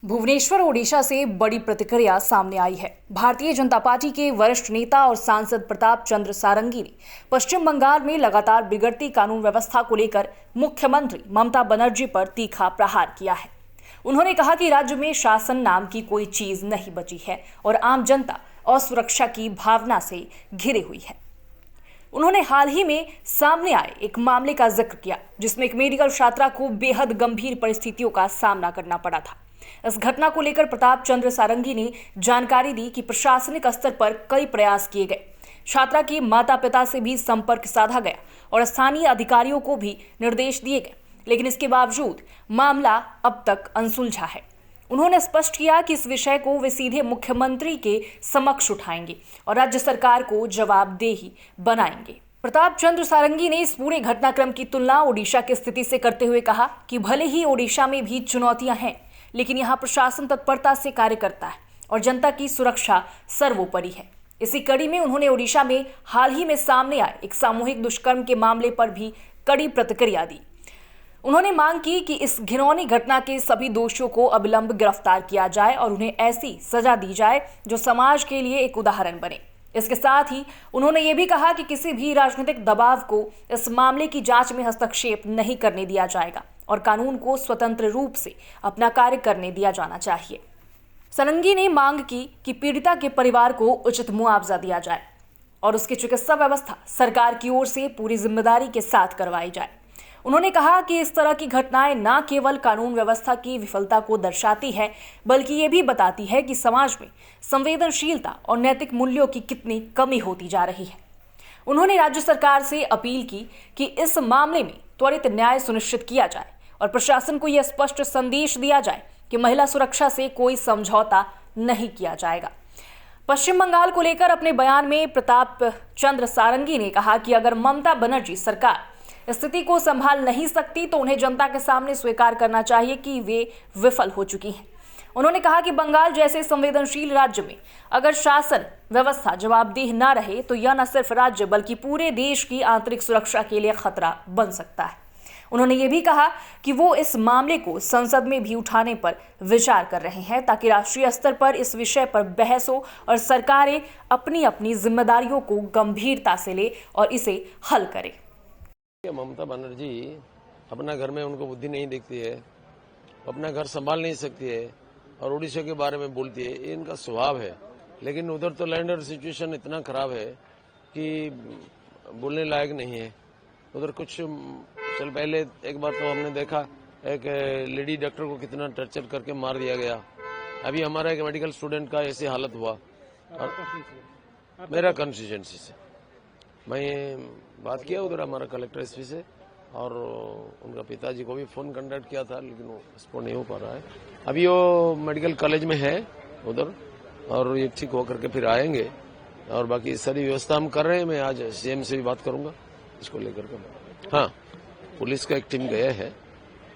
भुवनेश्वर ओडिशा से बड़ी प्रतिक्रिया सामने आई है। भारतीय जनता पार्टी के वरिष्ठ नेता और सांसद प्रताप चंद्र सारंगी ने पश्चिम बंगाल में लगातार बिगड़ती कानून व्यवस्था को लेकर मुख्यमंत्री ममता बनर्जी पर तीखा प्रहार किया है। उन्होंने कहा कि राज्य में शासन नाम की कोई चीज नहीं बची है और आम जनता असुरक्षा की भावना से घिरी हुई है। उन्होंने हाल ही में सामने आए एक मामले का जिक्र किया, जिसमें एक मेडिकल छात्रा को बेहद गंभीर परिस्थितियों का सामना करना पड़ा था। इस घटना को लेकर प्रताप चंद्र सारंगी ने जानकारी दी कि प्रशासनिक स्तर पर कई प्रयास किए गए, छात्रा के माता पिता से भी संपर्क साधा गया और स्थानीय अधिकारियों को भी निर्देश दिए गए, लेकिन इसके बावजूद मामला अब तक अनसुलझा है। उन्होंने स्पष्ट किया कि इस विषय को वे सीधे मुख्यमंत्री के समक्ष उठाएंगे और राज्य सरकार को जवाबदेही बनाएंगे। प्रताप चंद्र सारंगी ने इस पूरे घटनाक्रम की तुलना ओडिशा की स्थिति से करते हुए कहा कि भले ही ओडिशा में भी चुनौतियां हैं, लेकिन यहाँ प्रशासन तत्परता से कार्य करता है और जनता की सुरक्षा सर्वोपरि है। इसी कड़ी में उन्होंने ओडिशा में हाल ही में सामने आए एक सामूहिक दुष्कर्म के मामले पर भी कड़ी प्रतिक्रिया दी। उन्होंने मांग की कि इस घिनौनी घटना के सभी दोषियों को अविलंब गिरफ्तार किया जाए और उन्हें ऐसी सजा दी जाए जो समाज के लिए एक उदाहरण बने। इसके साथ ही उन्होंने ये भी कहा कि किसी भी राजनीतिक दबाव को इस मामले की जांच में हस्तक्षेप नहीं करने दिया जाएगा और कानून को स्वतंत्र रूप से अपना कार्य करने दिया जाना चाहिए। सारंगी ने मांग की कि पीड़िता के परिवार को उचित मुआवजा दिया जाए और उसकी चिकित्सा व्यवस्था सरकार की ओर से पूरी जिम्मेदारी के साथ करवाई जाए। उन्होंने कहा कि इस तरह की घटनाएं न केवल कानून व्यवस्था की विफलता को दर्शाती है, बल्कि ये भी बताती है कि समाज में संवेदनशीलता और नैतिक मूल्यों की कितनी कमी होती जा रही है। उन्होंने राज्य सरकार से अपील की कि इस मामले में त्वरित न्याय सुनिश्चित किया जाए और प्रशासन को यह स्पष्ट संदेश दिया जाए कि महिला सुरक्षा से कोई समझौता नहीं किया जाएगा। पश्चिम बंगाल को लेकर अपने बयान में प्रताप चंद्र सारंगी ने कहा कि अगर ममता बनर्जी सरकार स्थिति को संभाल नहीं सकती तो उन्हें जनता के सामने स्वीकार करना चाहिए कि वे विफल हो चुकी हैं। उन्होंने कहा कि बंगाल जैसे संवेदनशील राज्य में अगर शासन व्यवस्था जवाबदेह न रहे तो यह न सिर्फ राज्य बल्कि पूरे देश की आंतरिक सुरक्षा के लिए खतरा बन सकता है। उन्होंने ये भी कहा कि वो इस मामले को संसद में भी उठाने पर विचार कर रहे हैं ताकि राष्ट्रीय स्तर पर इस विषय पर बहस हो और सरकारें अपनी अपनी जिम्मेदारियों को गंभीरता से ले और इसे हल करें। ममता बनर्जी अपना घर में उनको बुद्धि नहीं दिखती है, अपना घर संभाल नहीं सकती है और उड़ीसा के बारे में बोलती है, ये इनका स्वभाव है। लेकिन उधर तो लैंड और सिचुएशन इतना खराब है कि बोलने लायक नहीं है। उधर कुछ चल पहले एक बार तो हमने देखा एक लेडी डॉक्टर को कितना टर्चर करके मार दिया गया। अभी हमारा एक मेडिकल स्टूडेंट का ऐसी हालत हुआ। मेरा कॉन्स्टिट्यूएंसी से मैं बात किया उधर हमारा कलेक्टर एसपी से और उनका पिताजी को भी फोन कांटेक्ट किया था, लेकिन वो रिस्पॉन्ड नहीं हो पा रहा है। अभी वो मेडिकल कॉलेज में है उधर और ये ठीक होकर के फिर आएंगे और बाकी सारी व्यवस्था हम कर रहे हैं। मैं आज सीएम से भी बात करूंगा इसको लेकर के। हाँ, पुलिस का एक टीम गया है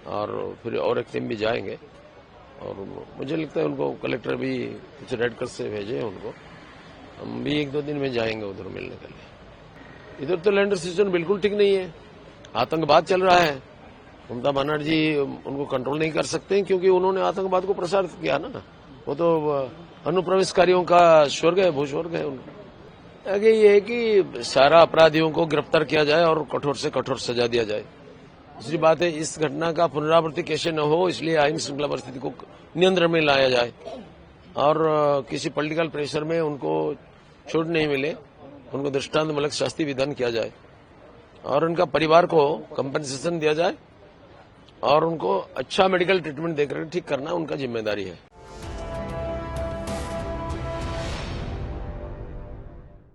और फिर और एक टीम भी जाएंगे और मुझे लगता है उनको कलेक्टर भी कुछ रेड कर से भेजे हैं उनको। हम भी 1-2 दिन में जाएंगे उधर मिलने के लिए। इधर तो लैंड सिचुएशन बिल्कुल ठीक नहीं है, आतंकवाद चल रहा है। ममता बनर्जी उनको कंट्रोल नहीं कर सकते हैं क्योंकि उन्होंने आतंकवाद को प्रसारित किया ना। वो तो अनुप्रवेशकारियों का स्वर्ग है, भूस्वर्ग है उनका। आगे ये है कि सारा अपराधियों को गिरफ्तार किया जाए और कठोर से कठोर सजा दिया जाए। दूसरी बात है, इस घटना का पुनरावृत्ति कैसे न हो, इसलिए आईन श्रृंखला परिस्थिति को नियंत्रण में लाया जाए और किसी पॉलिटिकल प्रेशर में उनको छूट नहीं मिले, उनको दृष्टांतमूलक शास्ति विधान किया जाए और उनका परिवार को कंपनसेशन दिया जाए और उनको अच्छा मेडिकल ट्रीटमेंट देकर ठीक करना उनका जिम्मेदारी है।